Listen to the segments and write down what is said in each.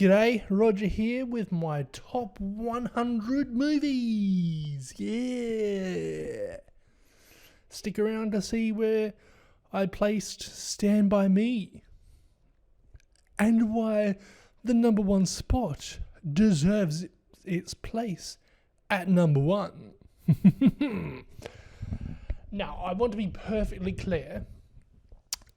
G'day, Rodger here with my top 100 movies. Yeah. Stick around to see where I placed Stand By Me and why the number one spot deserves its place at number one. Now, I want to be perfectly clear.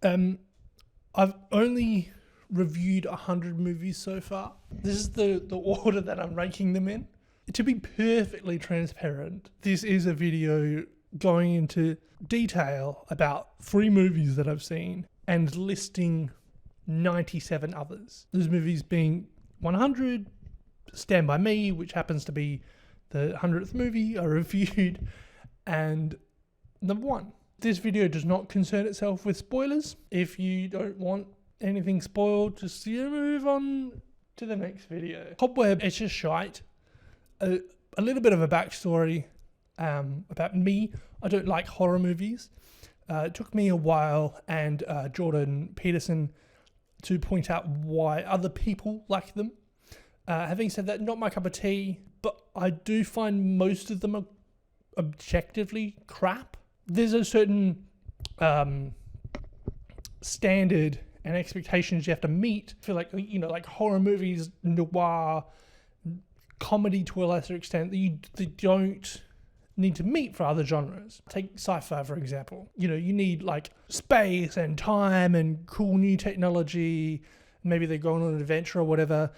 I've only reviewed 100 movies so far. This is the order that I'm ranking them in. To be perfectly transparent, this is a video going into detail about 3 movies that I've seen and listing 97 others. Those movies being 100, Stand By Me, which happens to be the 100th movie I reviewed, and number 1. This video does not concern itself with spoilers. If you don't want anything spoiled, just move on to the next video. Cobweb, it's just shite. A little bit of a backstory about me. I don't like horror movies. It took me a while and Jordan Peterson to point out why other people like them. Having said that, not my cup of tea, but I do find most of them are objectively crap. There's a certain standard and expectations you have to meet for, like, you know, like horror movies, noir, comedy to a lesser extent, that they don't need to meet for other genres. Take sci-fi, for example. You know, you need like space and time and cool new technology. Maybe they're going on an adventure or whatever,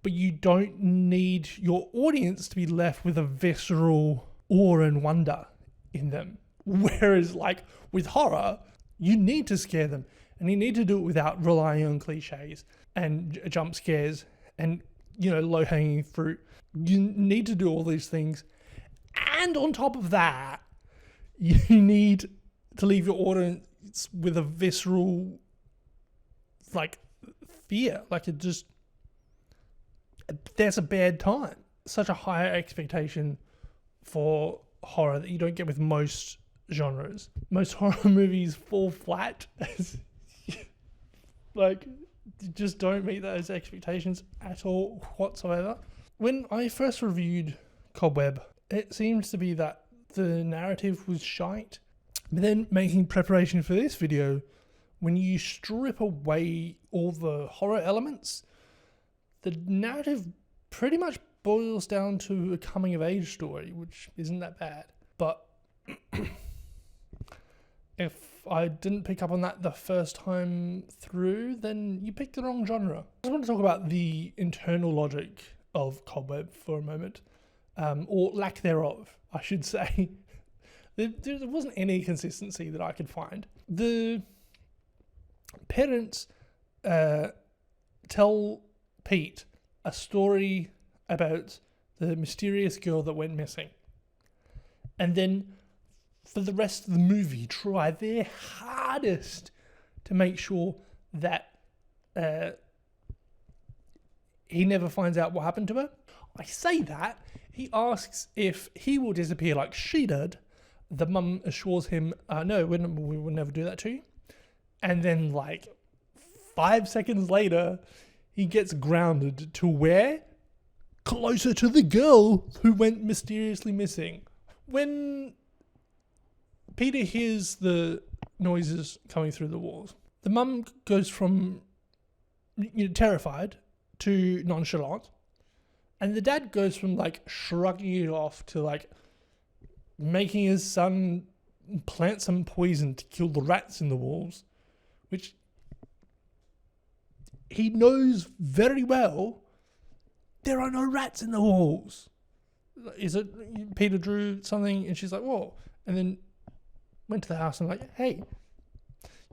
but you don't need your audience to be left with a visceral awe and wonder in them. Whereas, like, with horror, you need to scare them. And you need to do it without relying on cliches and jump scares and, you know, low-hanging fruit. You need to do all these things. And on top of that, you need to leave your audience with a visceral, like, fear. Like, it just... There's a bad time. Such a higher expectation for horror that you don't get with most genres. Most horror movies fall flat. Like, just don't meet those expectations at all whatsoever. When I first reviewed Cobweb, it seems to be that the narrative was shite. But then, making preparation for this video, when you strip away all the horror elements, the narrative pretty much boils down to a coming-of-age story, which isn't that bad. But if I didn't pick up on that the first time through, then you picked the wrong genre. I just want to talk about the internal logic of Cobweb for a moment, or lack thereof, I should say. There wasn't any consistency that I could find. The parents tell Pete a story about the mysterious girl that went missing, and then for the rest of the movie try their hardest to make sure that he never finds out what happened to her. I say that, he asks if he will disappear like she did. The mum assures him, no, we will never do that to you. And then, like, 5 seconds later, he gets grounded to where? Closer to the girl who went mysteriously missing. When Peter hears the noises coming through the walls, the mum goes from, you know, terrified to nonchalant, and the dad goes from, like, shrugging it off to, like, making his son plant some poison to kill the rats in the walls, which he knows very well there are no rats in the walls. Is it Peter drew something and she's like, whoa, and then went to the house and like, hey,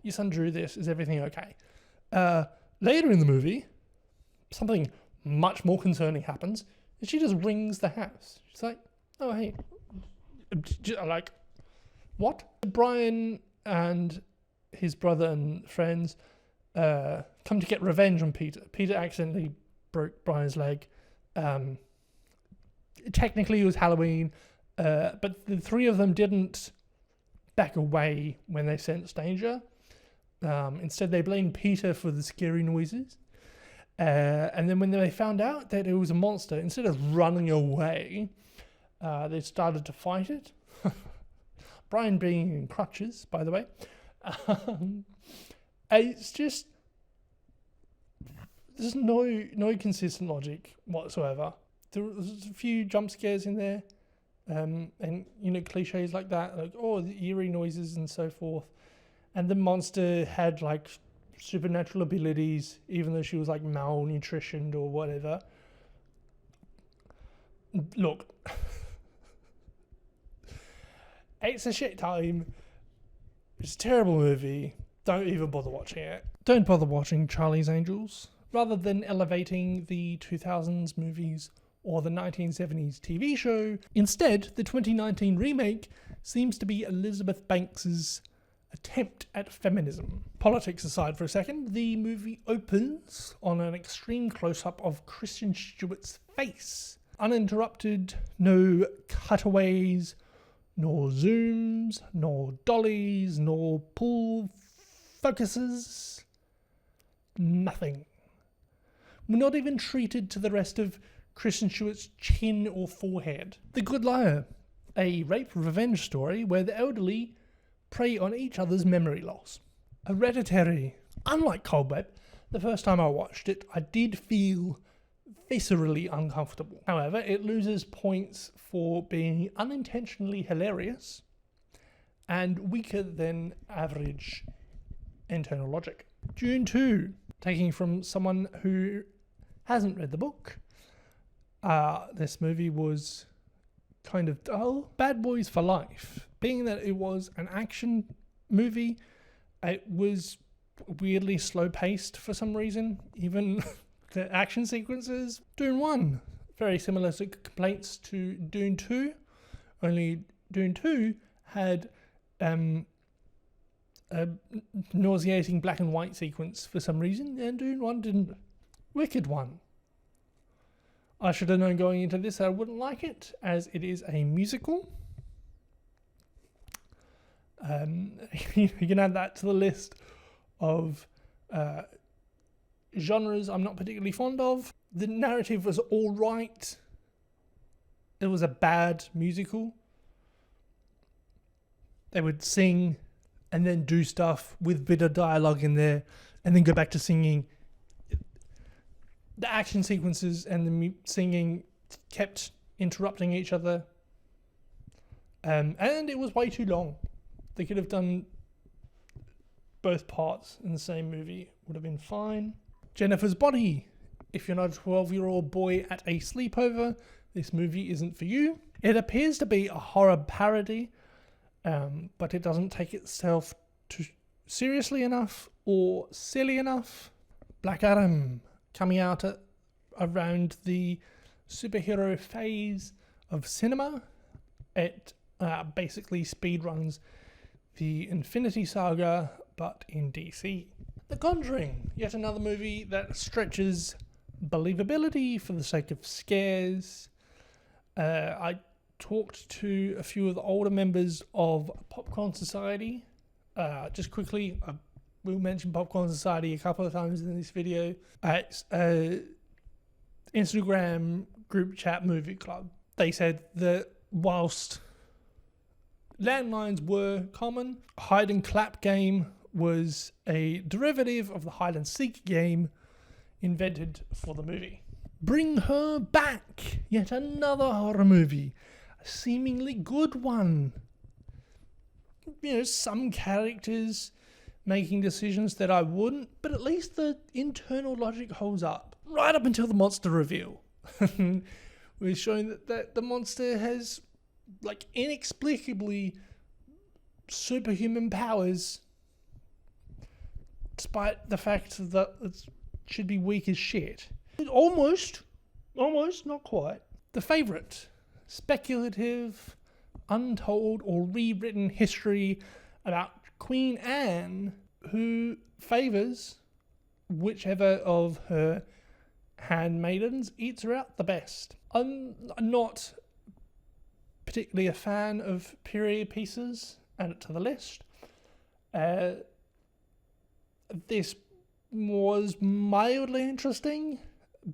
your son drew this, is everything okay? Later in the movie, something much more concerning happens, and she just rings the house. She's like, oh, hey. Like, what? Brian and his brother and friends come to get revenge on Peter. Peter accidentally broke Brian's leg. Technically it was Halloween, but the 3 of them didn't back away when they sensed danger. Instead, they blamed Peter for the scary noises. And then when they found out that it was a monster, instead of running away, they started to fight it. Brian being in crutches, by the way. It's just, there's no consistent logic whatsoever. There's a few jump scares in there, and cliches like that, like the eerie noises and so forth. And the monster had like supernatural abilities, even though she was like malnutritioned or whatever. Look, it's a shit time. It's a terrible movie. Don't even bother watching it. Don't bother watching Charlie's Angels. Rather than elevating the 2000s movies or the 1970s TV show, instead, the 2019 remake seems to be Elizabeth Banks's attempt at feminism. Politics aside for a second, the movie opens on an extreme close-up of Kristen Stewart's face. Uninterrupted, no cutaways, nor zooms, nor dollies, nor pull focuses. Nothing. We're not even treated to the rest of Kristen Stewart's chin or forehead. The Good Liar, a rape revenge story where the elderly prey on each other's memory loss. Hereditary. Unlike Cobweb, the first time I watched it, I did feel viscerally uncomfortable. However, it loses points for being unintentionally hilarious and weaker than average internal logic. Dune 2, taking from someone who hasn't read the book, this movie was kind of dull. Bad Boys for Life. Being that it was an action movie, it was weirdly slow-paced for some reason, even the action sequences. Dune 1, very similar to complaints to Dune 2, only Dune 2 had a nauseating black and white sequence for some reason, and Dune 1 didn't. Wicked 1. I should have known going into this I wouldn't like it, as it is a musical. You can add that to the list of genres I'm not particularly fond of. The narrative was alright. It was a bad musical. They would sing and then do stuff with a bit of dialogue in there and then go back to singing. The action sequences and the singing kept interrupting each other. And it was way too long. They could have done both parts in the same movie. Would have been fine. Jennifer's Body. If you're not a 12-year-old boy at a sleepover, this movie isn't for you. It appears to be a horror parody, but it doesn't take itself too seriously enough or silly enough. Black Adam, coming out around the superhero phase of cinema. It basically speedruns the Infinity Saga, but in DC. The Conjuring, yet another movie that stretches believability for the sake of scares. I talked to a few of the older members of Popcorn Society. Just quickly, we'll mention Popcorn Society a couple of times in this video. It's a Instagram group chat movie club. They said that whilst landlines were common, hide and clap game was a derivative of the hide and seek game invented for the movie. Bring Her Back, yet another horror movie, a seemingly good one. Some characters making decisions that I wouldn't, but at least the internal logic holds up. Right up until the monster reveal. We're showing that the monster has, inexplicably superhuman powers, despite the fact that it should be weak as shit. Almost, not quite. The Favourite. Speculative, untold or rewritten history about Queen Anne, who favours whichever of her handmaidens eats her out the best. I'm not particularly a fan of period pieces. Add it to the list. This was mildly interesting,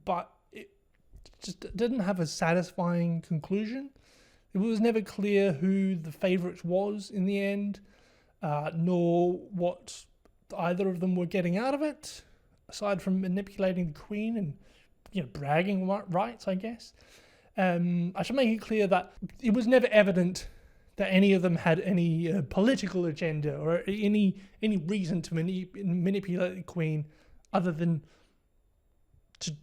but it just didn't have a satisfying conclusion. It was never clear who the favourite was in the end, nor what either of them were getting out of it, aside from manipulating the Queen and bragging rights, I guess. I should make it clear that it was never evident that any of them had any political agenda or any reason to manipulate the Queen, other than to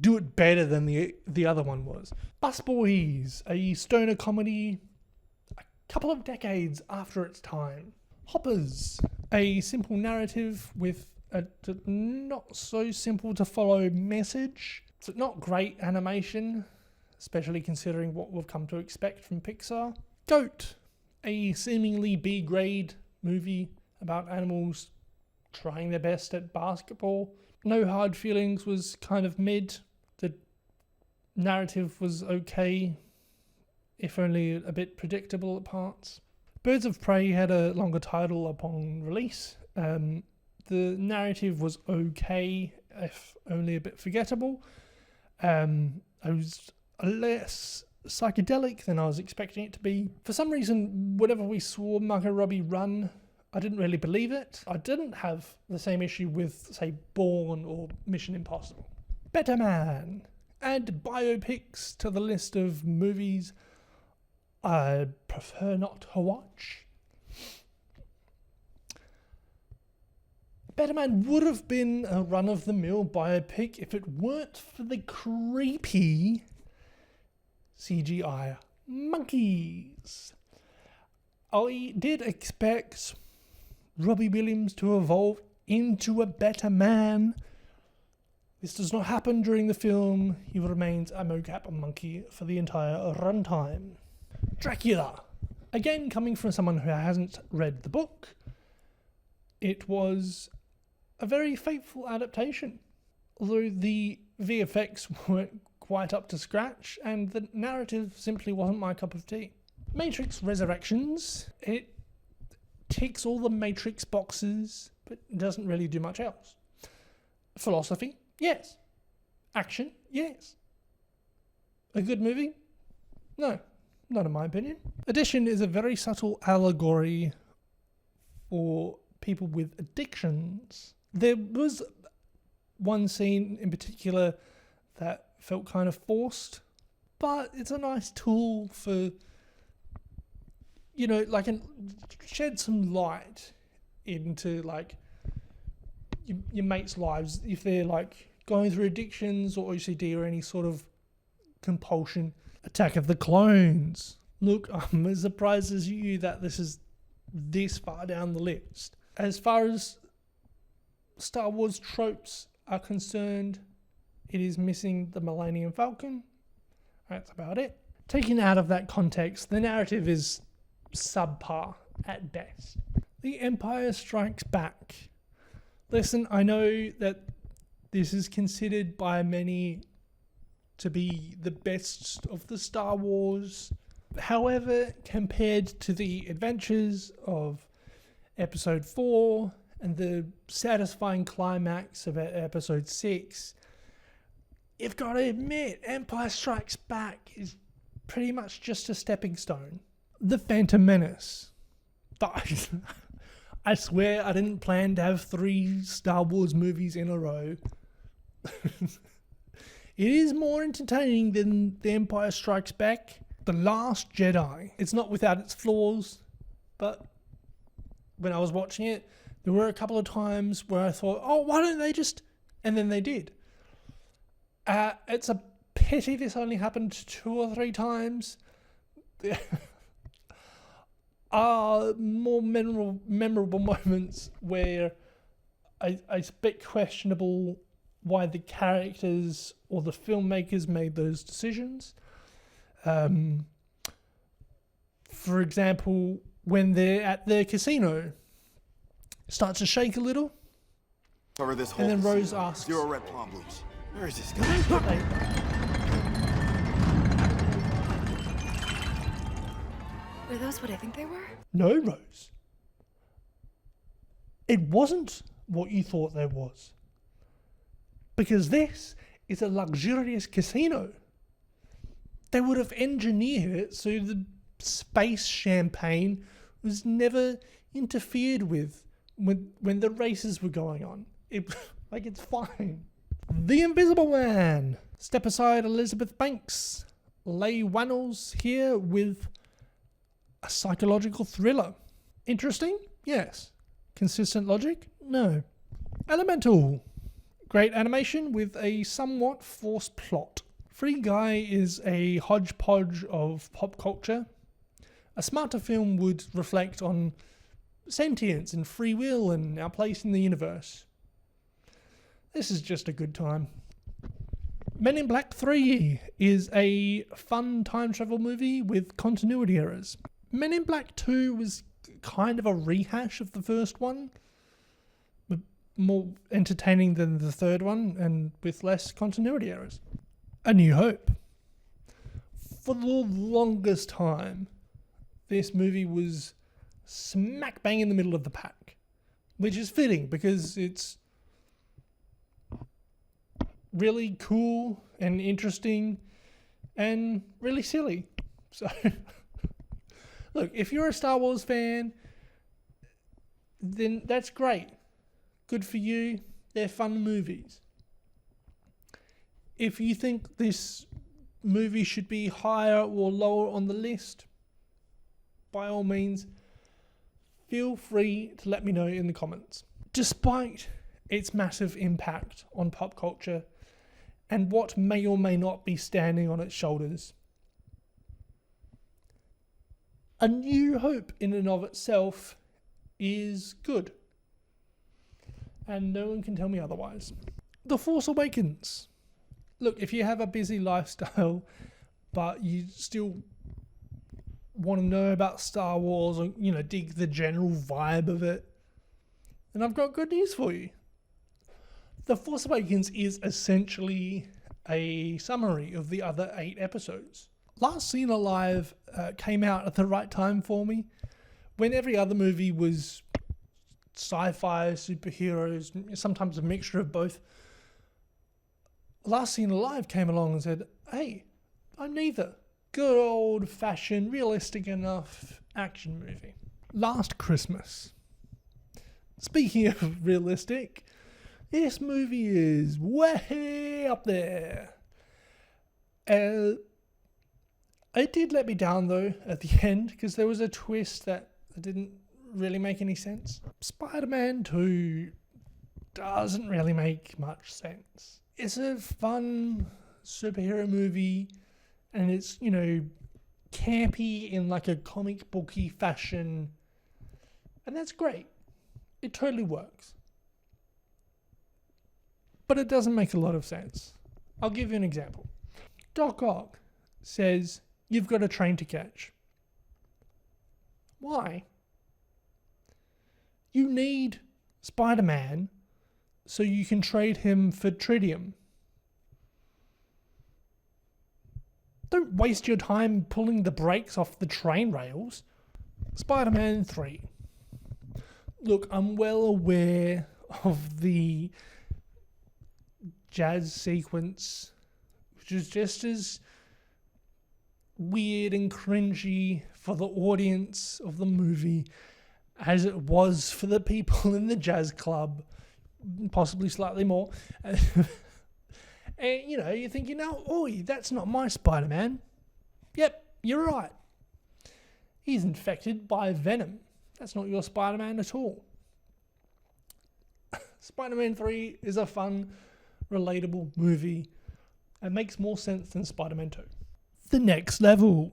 do it better than the other one was. Busboys, a stoner comedy a couple of decades after its time. Hoppers, a simple narrative with a not so simple to follow message. It's not great animation, especially considering what we've come to expect from Pixar. Goat, a seemingly B-grade movie about animals trying their best at basketball. No Hard Feelings was kind of mid. The narrative was okay, if only a bit predictable at parts. Birds of Prey had a longer title upon release. The narrative was okay, if only a bit forgettable. It was less psychedelic than I was expecting it to be. For some reason, whenever we saw Margot Robbie run, I didn't really believe it. I didn't have the same issue with, say, Bourne or Mission Impossible. Better Man. Add biopics to the list of movies I prefer not to watch. Better Man would have been a run-of-the-mill biopic if it weren't for the creepy CGI monkeys. I did expect Robbie Williams to evolve into a better man. This does not happen during the film. He remains a mocap monkey for the entire runtime. Dracula. Again, coming from someone who hasn't read the book, it was a very faithful adaptation. Although the VFX weren't quite up to scratch, and the narrative simply wasn't my cup of tea. Matrix Resurrections. It ticks all the Matrix boxes, but doesn't really do much else. Philosophy? Yes. Action? Yes. A good movie? No, not in my opinion. Addiction is a very subtle allegory for people with addictions. There was one scene in particular that felt kind of forced, but it's a nice tool for, shed some light into your mates' lives if they're going through addictions or OCD or any sort of compulsion. Attack of the Clones. Look, I'm as surprised as you that this is this far down the list. As far as Star Wars tropes are concerned, it is missing the Millennium Falcon. That's about it. Taken out of that context, the narrative is subpar at best. The Empire Strikes Back. Listen, I know that this is considered by many to be the best of the Star Wars. However, compared to the adventures of Episode 4 and the satisfying climax of Episode 6, you've got to admit, Empire Strikes Back is pretty much just a stepping stone. The Phantom Menace. I swear I didn't plan to have 3 Star Wars movies in a row. It is more entertaining than The Empire Strikes Back. The Last Jedi. It's not without its flaws, but when I was watching it, there were a couple of times where I thought, oh, why don't they just... And then they did. It's a pity this only happened 2 or 3 times. There are more memorable moments where it's a bit questionable why the characters or the filmmakers made those decisions. For example, when they're at the casino, it starts to shake a little. Cover this whole and then Rose asks, 0 red problems. Where is this guy? Were those what I think they were? No, Rose. It wasn't what you thought there was. Because this is a luxurious casino. They would have engineered it so the space champagne was never interfered with when the races were going on. It's fine. The Invisible Man. Step aside, Elizabeth Banks. Leigh Whannell's here with a psychological thriller. Interesting? Yes. Consistent logic? No. Elemental. Great animation with a somewhat forced plot. Free Guy is a hodgepodge of pop culture. A smarter film would reflect on sentience and free will and our place in the universe. This is just a good time. Men in Black 3 is a fun time travel movie with continuity errors. Men in Black 2 was kind of a rehash of the first one, but more entertaining than the third one and with less continuity errors. A New Hope. For the longest time, this movie was smack bang in the middle of the pack, which is fitting because it's really cool and interesting and really silly. So, look, if you're a Star Wars fan, then that's great. Good for you. They're fun movies. If you think this movie should be higher or lower on the list, by all means, feel free to let me know in the comments. Despite its massive impact on pop culture and what may or may not be standing on its shoulders, A New Hope in and of itself is good. And no one can tell me otherwise. The Force Awakens. Look, if you have a busy lifestyle, but you still want to know about Star Wars or, dig the general vibe of it, then I've got good news for you. The Force Awakens is essentially a summary of the other 8 episodes. Last Seen Alive came out at the right time for me, when every other movie was sci-fi, superheroes, sometimes a mixture of both. Last Seen Alive came along and said, hey, I'm neither. Good old-fashioned, realistic enough action movie. Last Christmas. Speaking of realistic, this movie is way up there. It did let me down though at the end because there was a twist that didn't really make any sense. Spider-Man 2 doesn't really make much sense. It's a fun superhero movie and it's, campy in like a comic booky fashion. And that's great. It totally works. But it doesn't make a lot of sense. I'll give you an example. Doc Ock says, you've got a train to catch. Why? You need Spider-Man so you can trade him for tritium. Don't waste your time pulling the brakes off the train rails. Spider-Man 3. Look, I'm well aware of the jazz sequence, which is just as weird and cringy for the audience of the movie as it was for the people in the jazz club, possibly slightly more. And, you're thinking, oi, that's not my Spider-Man. Yep, you're right. He's infected by venom. That's not your Spider-Man at all. Spider-Man 3 is a fun, relatable movie and makes more sense than Spider-Man 2. The Next Level.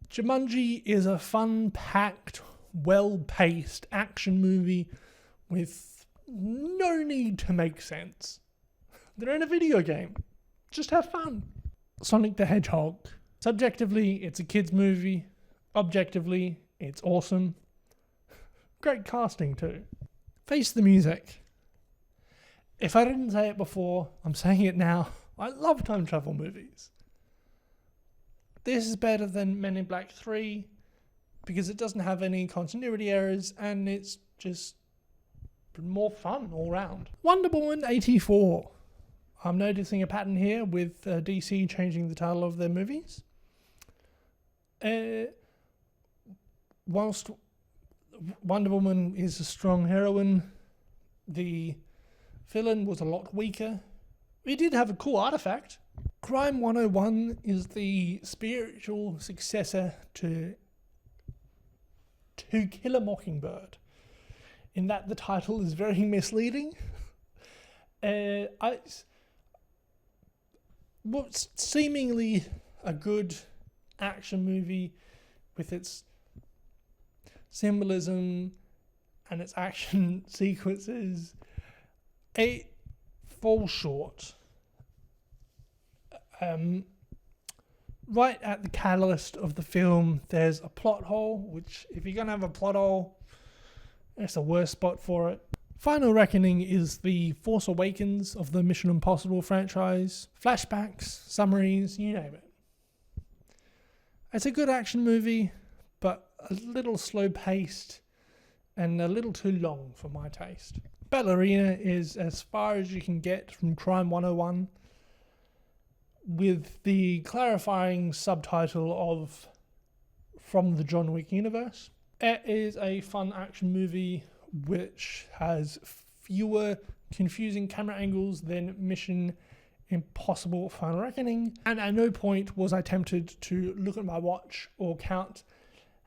Jumanji is a fun-packed, well-paced action movie with no need to make sense. They're in a video game. Just have fun. Sonic the Hedgehog. Subjectively, it's a kid's movie. Objectively, it's awesome. Great casting too. Face the Music. If I didn't say it before, I'm saying it now. I love time travel movies. This is better than Men in Black 3 because it doesn't have any continuity errors and it's just but more fun all round. Wonder Woman 84. I'm noticing a pattern here with DC changing the title of their movies. Whilst Wonder Woman is a strong heroine, the villain was a lot weaker. We did have a cool artifact. Crime 101 is the spiritual successor to To Kill a Mockingbird, in that the title is very misleading. What's seemingly a good action movie with its symbolism and its action sequences, it falls short. Right at the catalyst of the film, there's a plot hole, which if you're going to have a plot hole, it's the worst spot for it. Final Reckoning is the Force Awakens of the Mission Impossible franchise. Flashbacks, summaries, you name it. It's a good action movie, but a little slow-paced and a little too long for my taste. Ballerina is as far as you can get from Crime 101, with the clarifying subtitle of From the John Wick Universe. It is a fun action movie which has fewer confusing camera angles than Mission Impossible Final Reckoning, and at no point was I tempted to look at my watch or count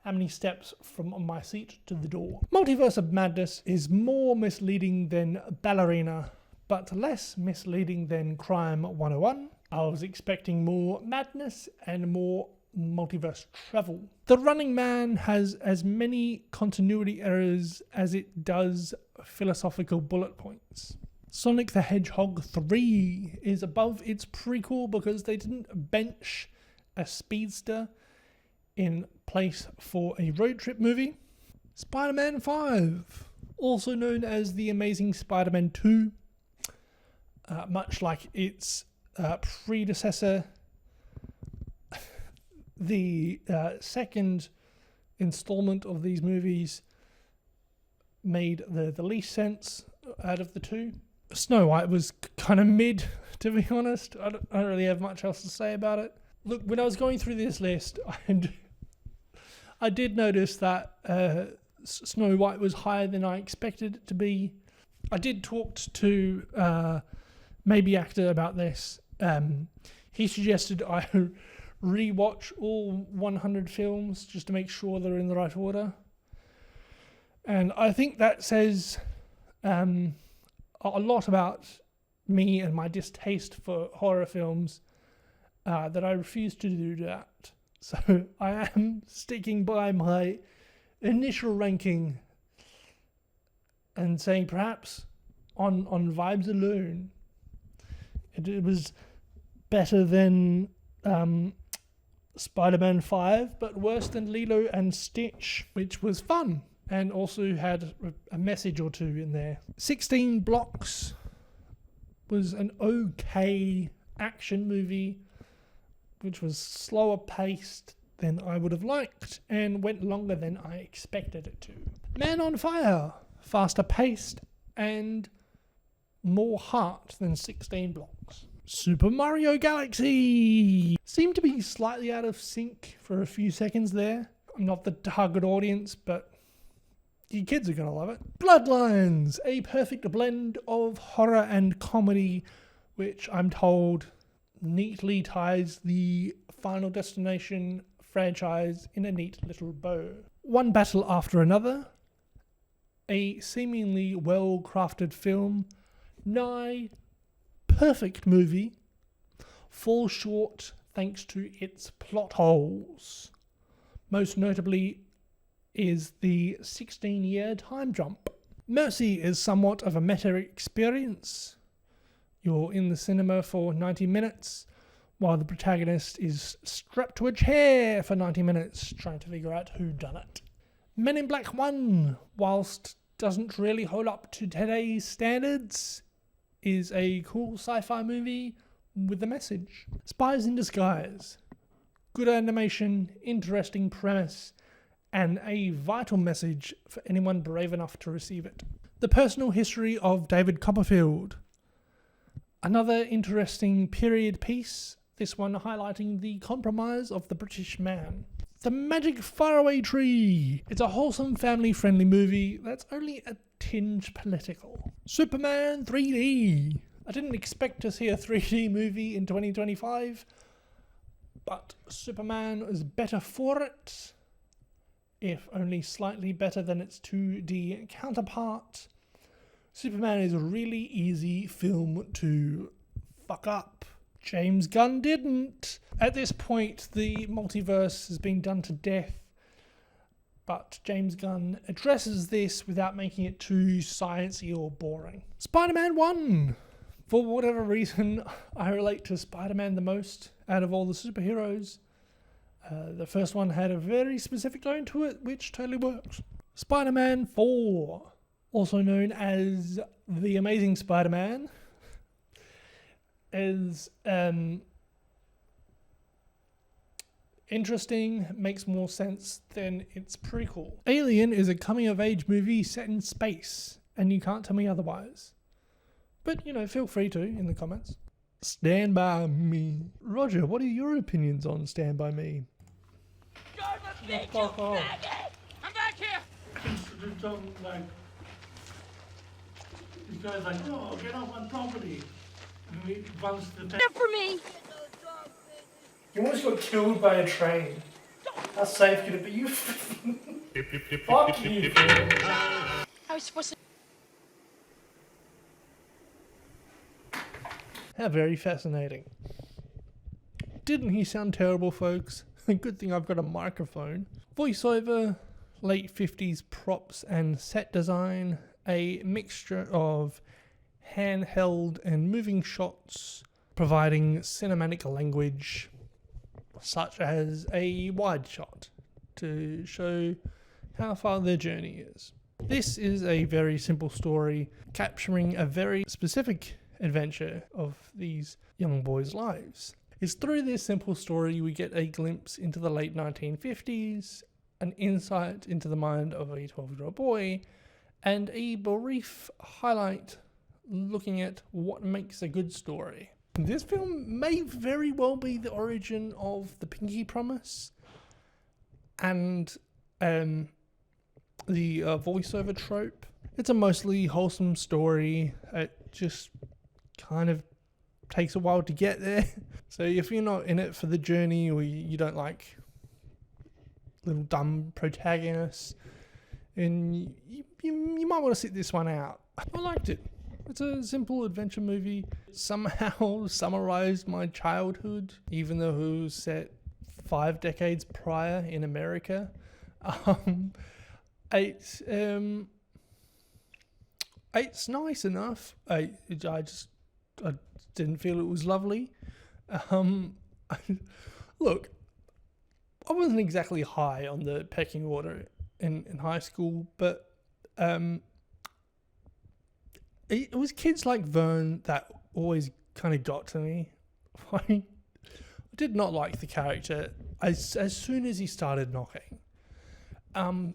how many steps from my seat to the door. Multiverse of Madness is more misleading than Ballerina, but less misleading than Crime 101. I was expecting more madness and more multiverse travel. The Running Man has as many continuity errors as it does philosophical bullet points. Sonic the Hedgehog 3 is above its prequel because they didn't bench a speedster in place for a road trip movie. Spider-Man 5, also known as The Amazing Spider-Man 2, much like its predecessor, the second installment of these movies made the least sense out of the two. Snow White was kind of mid, to be honest. I don't really have much else to say about it. Look, when I was going through this list, I did notice that Snow White was higher than I expected it to be. I did talk to Maybe Actor about this. He suggested I rewatch all 100 films just to make sure they're in the right order. And I think that says a lot about me and my distaste for horror films, that I refuse to do that. So I am sticking by my initial ranking and saying perhaps on vibes alone, it was better than Spider-Man 5, but worse than Lilo and Stitch, which was fun and also had a message or two in there. 16 Blocks was an okay action movie, which was slower paced than I would have liked and went longer than I expected it to. Man on Fire, faster paced and more heart than 16 Blocks. Super Mario Galaxy seemed to be slightly out of sync for a few seconds there. I'm not the target audience, but you kids are going to love it. Bloodlines, a perfect blend of horror and comedy, which I'm told neatly ties the Final Destination franchise in a neat little bow. One battle after another, a seemingly well-crafted film, nigh perfect movie, falls short thanks to its plot holes. Most notably is the 16-year time jump. Mercy is somewhat of a meta experience. You're in the cinema for 90 minutes while the protagonist is strapped to a chair for 90 minutes trying to figure out who done it. Men in Black 1, whilst doesn't really hold up to today's standards, is a cool sci-fi movie with a message. Spies in Disguise. Good animation, interesting premise, and a vital message for anyone brave enough to receive it. The Personal History of David Copperfield. Another interesting period piece, this one highlighting the compromise of the British man. The Magic Faraway Tree. It's a wholesome, family-friendly movie that's only a tinge political. Superman 3D. I didn't expect to see a 3D movie in 2025, but Superman is better for it, if only slightly better than its 2D counterpart. Superman is a really easy film to fuck up. James Gunn didn't. At this point, the multiverse has been done to death, but James Gunn addresses this without making it too sciencey or boring. Spider-Man 1. For whatever reason, I relate to Spider-Man the most out of all the superheroes. The first one had a very specific tone to it, which totally works. Spider-Man 4, also known as The Amazing Spider-Man, is interesting, makes more sense than its prequel. Alien is a coming-of-age movie set in space, and you can't tell me otherwise. But, you know, feel free to in the comments. Stand By Me. Roger, what are your opinions on Stand By Me? Fuck off. I'm back here! This guy's like, oh, get off my property. And he runs to the For me! You almost got killed by a train. How safe could it be? You fuck you. I was supposed to. How very fascinating. Didn't he sound terrible, folks? Good thing I've got a microphone. Voiceover, late 50s props and set design, a mixture of handheld and moving shots, providing cinematic language, such as a wide shot to show how far their journey is. This is a very simple story, capturing a very specific adventure of these young boys' lives. It's through this simple story we get a glimpse into the late 1950s, an insight into the mind of a 12-year-old boy, and a brief highlight looking at what makes a good story. This film may very well be the origin of the Pinky Promise and the voiceover trope. It's a mostly wholesome story. It just kind of takes a while to get there. So if you're not in it for the journey, or you don't like little dumb protagonists, and you might want to sit this one out. I liked it. It's a simple adventure movie. Somehow summarized my childhood, even though it was set 5 decades prior in America. It's nice enough. I didn't feel it was lovely. Look, I wasn't exactly high on the pecking order in high school, but it was kids like Vern that always kind of got to me. I did not like the character as soon as he started knocking. But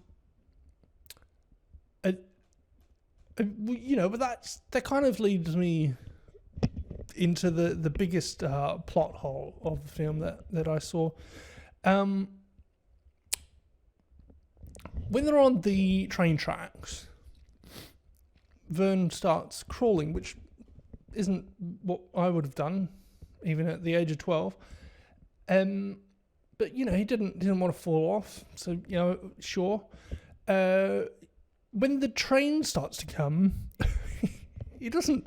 that kind of leads me into the biggest plot hole of the film that I saw. When they're on the train tracks, Vern starts crawling, which isn't what I would have done, even at the age of 12. But he didn't want to fall off, so sure. When the train starts to come, he doesn't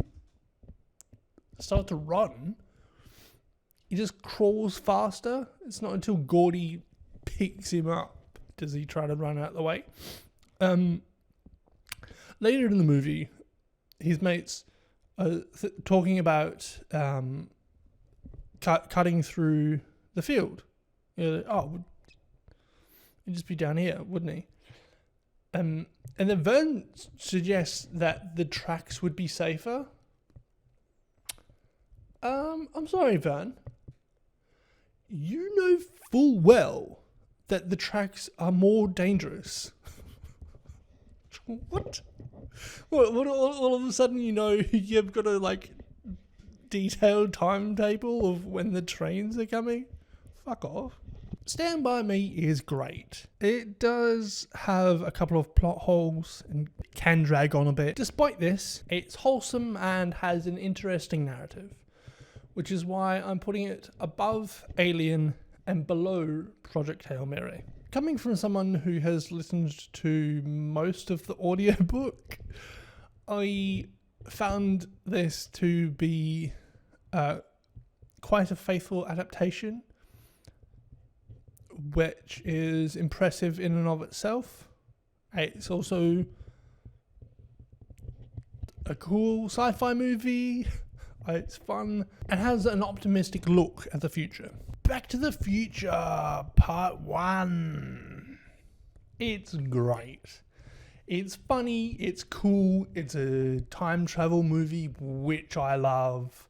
start to run. He just crawls faster. It's not until Gordy picks him up does he try to run out the way. Later in the movie, his mates are talking about cutting through the field. He'd just be down here, wouldn't he? And then Vern suggests that the tracks would be safer. I'm sorry, Vern. You know full well that the tracks are more dangerous. What? What all of a sudden, you know, you've got a, like, detailed timetable of when the trains are coming? Fuck off. Stand By Me is great. It does have a couple of plot holes and can drag on a bit. Despite this, it's wholesome and has an interesting narrative, which is why I'm putting it above Alien and below Project Hail Mary. Coming from someone who has listened to most of the audiobook, I found this to be quite a faithful adaptation, which is impressive in and of itself. It's also a cool sci-fi movie. It's fun and has an optimistic look at the future. Back to the Future Part 1. It's great. It's funny, it's cool, it's a time travel movie, which I love.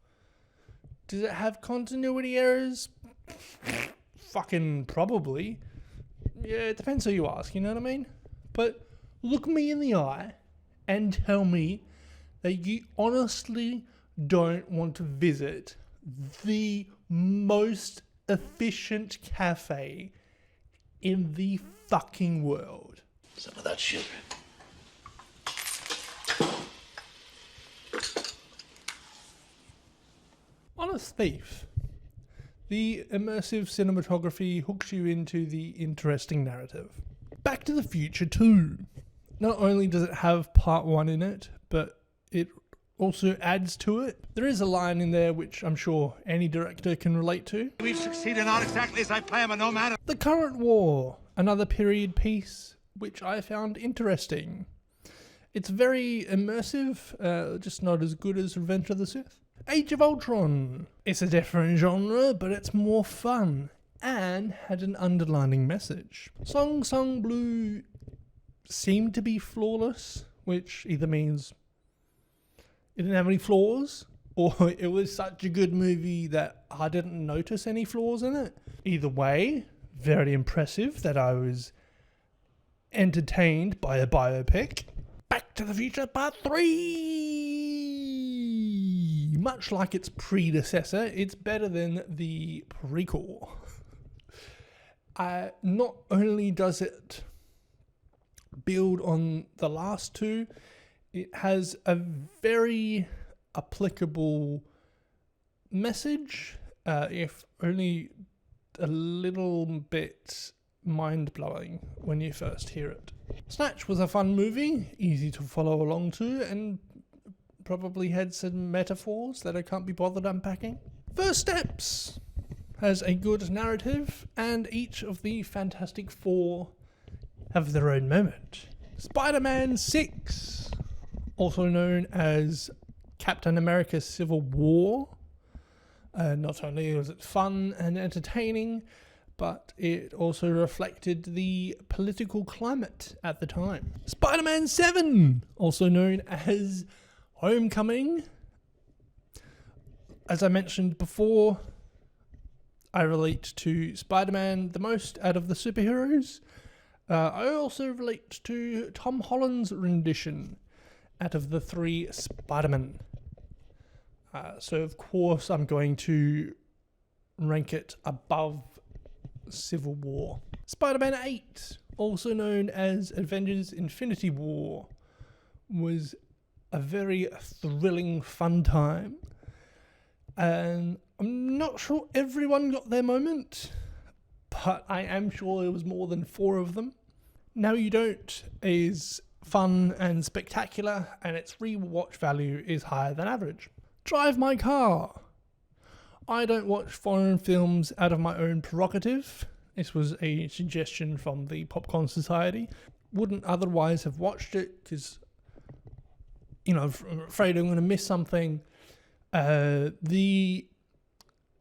Does it have continuity errors? Fucking probably. Yeah, it depends who you ask, you know what I mean? But look me in the eye and tell me that you honestly don't want to visit the most efficient cafe in the fucking world. Some of that sugar. Honest Thief. The immersive cinematography hooks you into the interesting narrative. Back to the Future 2. Not only does it have part 1 in it, but it also adds to it. There is a line in there which I'm sure any director can relate to. We've succeeded not exactly as I planned, but no matter. The Current War, another period piece, which I found interesting. It's very immersive, just not as good as Revenge of the Sith. Age of Ultron. It's a different genre, but it's more fun and had an underlining message. Song Sung Blue seemed to be flawless, which either means it didn't have any flaws, or it was such a good movie that I didn't notice any flaws in it. Either way, very impressive that I was entertained by a biopic. Back to the Future Part 3! Much like its predecessor, it's better than the prequel. Not only does it build on the last two, it has a very applicable message, if only a little bit mind-blowing when you first hear it. Snatch was a fun movie, easy to follow along to, and probably had some metaphors that I can't be bothered unpacking. First Steps has a good narrative, and each of the Fantastic Four have their own moment. Spider-Man 6, also known as Captain America Civil War. Not only was it fun and entertaining, but it also reflected the political climate at the time. Spider-Man 7, also known as Homecoming. As I mentioned before, I relate to Spider-Man the most out of the superheroes. I also relate to Tom Holland's rendition out of the 3 Spider-Men. So of course I'm going to rank it above Civil War. Spider-Man 8, also known as Avengers Infinity War, was a very thrilling, fun time. And I'm not sure everyone got their moment, but I am sure there was more than 4 of them. Now You Don't is fun and spectacular, and its rewatch value is higher than average. Drive My Car. I don't watch foreign films out of my own prerogative. This was a suggestion from the Popcorn Society. Wouldn't otherwise have watched it because, you know, I'm afraid I'm going to miss something. The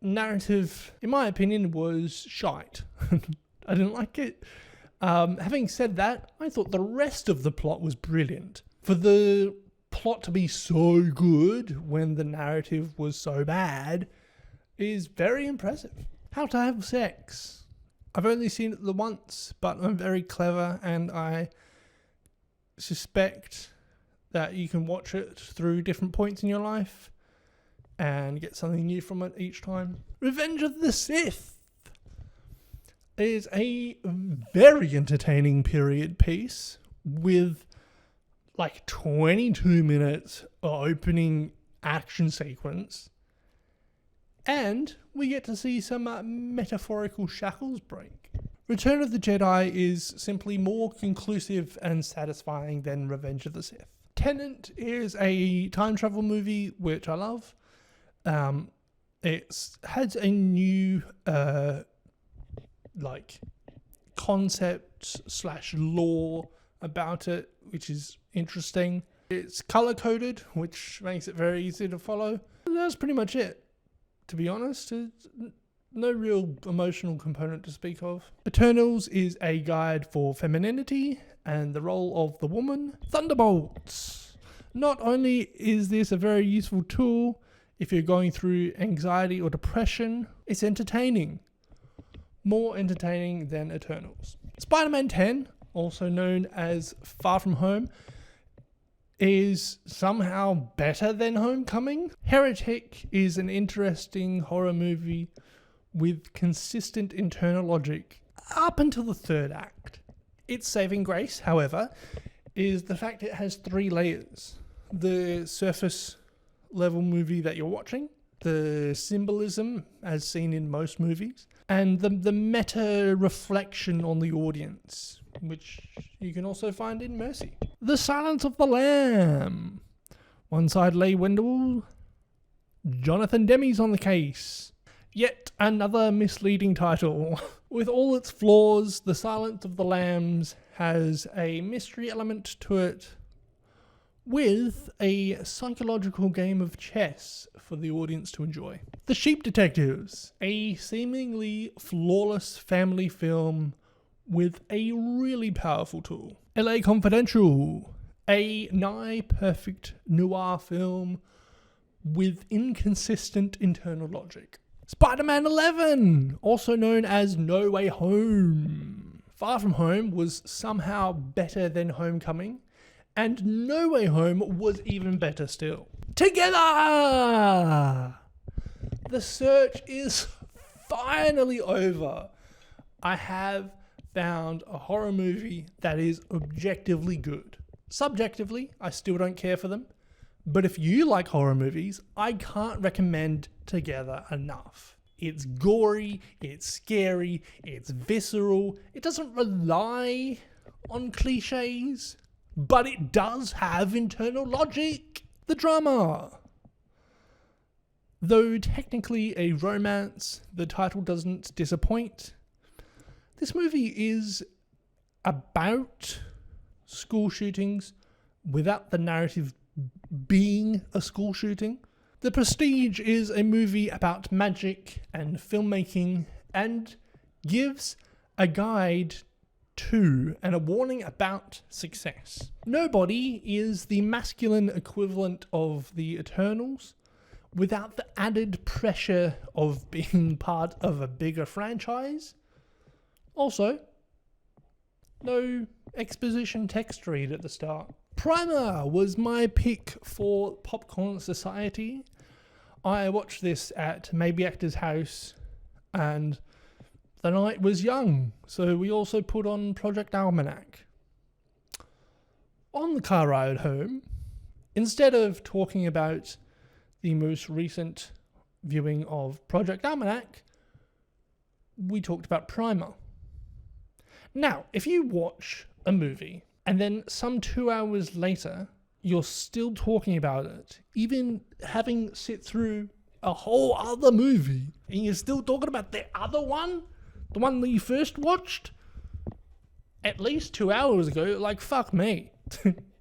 narrative, in my opinion, was shite. I didn't like it. Having said that, I thought the rest of the plot was brilliant. For the plot to be so good when the narrative was so bad is very impressive. How to Have Sex. I've only seen it the once, but I'm very clever and I suspect that you can watch it through different points in your life and get something new from it each time. Revenge of the Sith is a very entertaining period piece with like 22 minutes opening action sequence, and we get to see some metaphorical shackles break. Return of the Jedi is simply more conclusive and satisfying than Revenge of the Sith. Tenet is a time travel movie which I love. It has a new concept / lore about it, which is interesting. It's color coded, which makes it very easy to follow. That's pretty much it, to be honest. No real emotional component to speak of. Eternals is a guide for femininity and the role of the woman. Thunderbolts. Not only is this a very useful tool if you're going through anxiety or depression, it's entertaining. More entertaining than Eternals. Spider-Man 10, also known as Far From Home, is somehow better than Homecoming. Heretic is an interesting horror movie with consistent internal logic up until the third act. Its saving grace, however, is the fact it has 3 layers. The surface level movie that you're watching, the symbolism as seen in most movies, and the meta reflection on the audience, which you can also find in Mercy. The Silence of the Lamb. One side Leigh Wendell, Jonathan Demme's on the case. Yet another misleading title. With all its flaws, The Silence of the Lambs has a mystery element to it with a psychological game of chess for the audience to enjoy. The Sheep Detectives, a seemingly flawless family film with a really powerful tool. LA Confidential, a nigh perfect noir film with inconsistent internal logic. Spider-Man 11, also known as No Way Home. Far From Home was somehow better than Homecoming, and No Way Home was even better still. Together! The search is finally over. I have found a horror movie that is objectively good. Subjectively, I still don't care for them. But if you like horror movies, I can't recommend Together enough. It's gory, it's scary, it's visceral. It doesn't rely on cliches, but it does have internal logic. The drama. Though technically a romance, the title doesn't disappoint. This movie is about school shootings without the narrative being a school shooting. The Prestige is a movie about magic and filmmaking and gives a guide to and a warning about success. Nobody is the masculine equivalent of the Eternals without the added pressure of being part of a bigger franchise. Also, no exposition text read at the start. Primer was my pick for Popcorn Society. I watched this at Maybe Actor's house and the night was young, so we also put on Project Almanac. On the car ride home, instead of talking about the most recent viewing of Project Almanac, we talked about Primer. Now, if you watch a movie and then some 2 hours later, you're still talking about it, even having sit through a whole other movie, and you're still talking about the other one, the one that you first watched at least 2 hours ago, like, fuck me.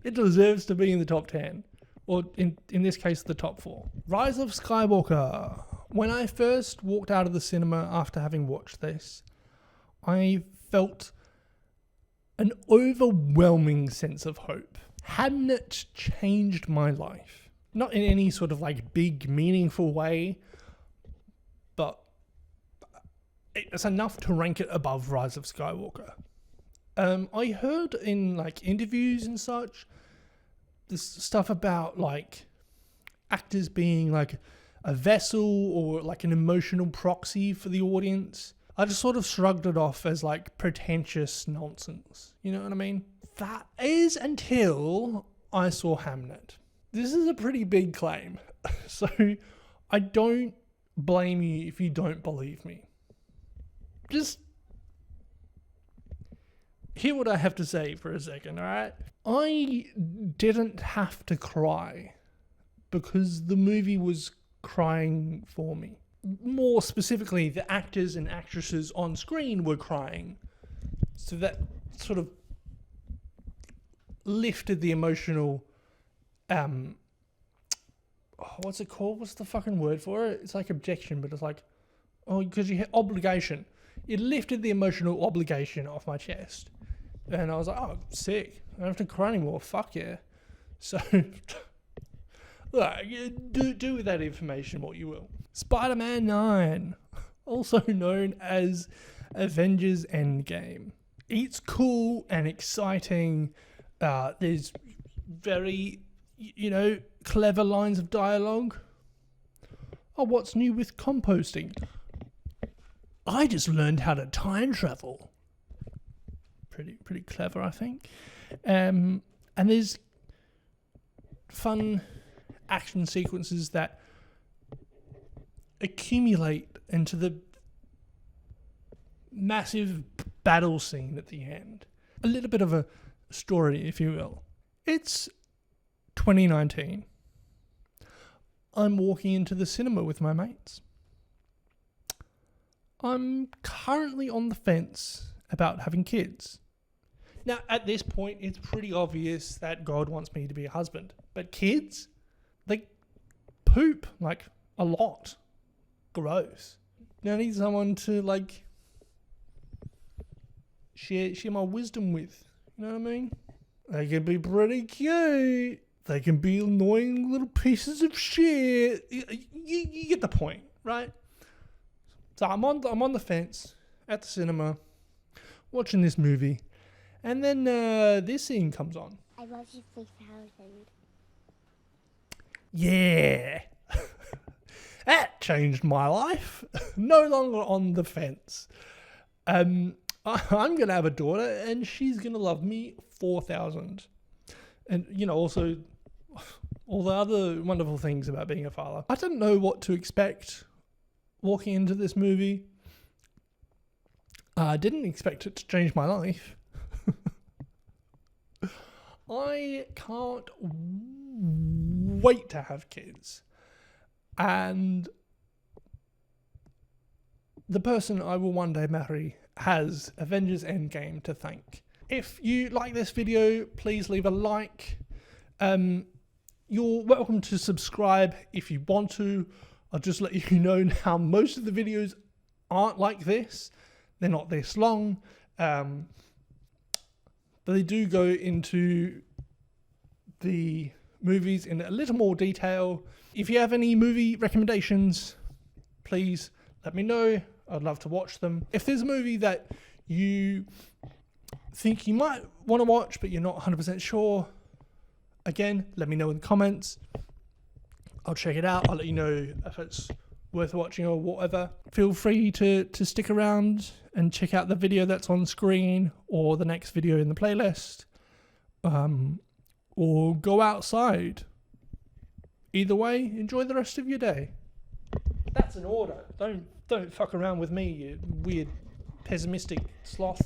It deserves to be in the top 10. Or in this case, the top 4. Rise of Skywalker. When I first walked out of the cinema after having watched this, I felt an overwhelming sense of hope. Hadn't it changed my life? Not in any sort of like big, meaningful way, but it's enough to rank it above Rise of Skywalker. I heard in like interviews and such, this stuff about like actors being like a vessel or like an emotional proxy for the audience. I just sort of shrugged it off as like pretentious nonsense. You know what I mean? That is until I saw Hamnet. This is a pretty big claim. So I don't blame you if you don't believe me. Just hear what I have to say for a second, alright? I didn't have to cry because the movie was crying for me. More specifically, the actors and actresses on screen were crying. So that sort of lifted the emotional, what's it called? What's the fucking word for it? It's like objection, but it's like, because you had obligation. It lifted the emotional obligation off my chest. And I was like, oh, sick. I don't have to cry anymore. Fuck yeah. So, look, do with that information what you will. Spider-Man 9, also known as Avengers Endgame. It's cool and exciting. There's very, clever lines of dialogue. Oh, what's new with composting? I just learned how to time travel. Pretty clever, I think. And there's fun action sequences that accumulate into the massive battle scene at the end. A little bit of a story, if you will. It's 2019. I'm walking into the cinema with my mates. I'm currently on the fence about having kids. Now, at this point, it's pretty obvious that God wants me to be a husband. But kids, they poop, like, a lot. Gross. Now I need someone to, like, share my wisdom with. You know what I mean? They can be pretty cute. They can be annoying little pieces of shit. You get the point, right? So I'm on the fence at the cinema, watching this movie, and then this scene comes on. I love you 3000. Yeah. That changed my life. No longer on the fence. I'm going to have a daughter and she's going to love me 4,000. And, also all the other wonderful things about being a father. I didn't know what to expect walking into this movie. I didn't expect it to change my life. I can't wait to have kids. And the person I will one day marry has Avengers Endgame to thank. If you like this video, please leave a like. You're welcome to subscribe if you want to. I'll just let you know now, most of the videos aren't like this. They're not this long. But they do go into the movies in a little more detail. If you have any movie recommendations, please let me know. I'd love to watch them. If there's a movie that you think you might want to watch, but you're not 100% sure, again, let me know in the comments. I'll check it out. I'll let you know if it's worth watching or whatever. Feel free to stick around and check out the video that's on screen or the next video in the playlist. Or go outside. Either way, enjoy the rest of your day. That's an order. Don't fuck around with me, you weird pessimistic sloth.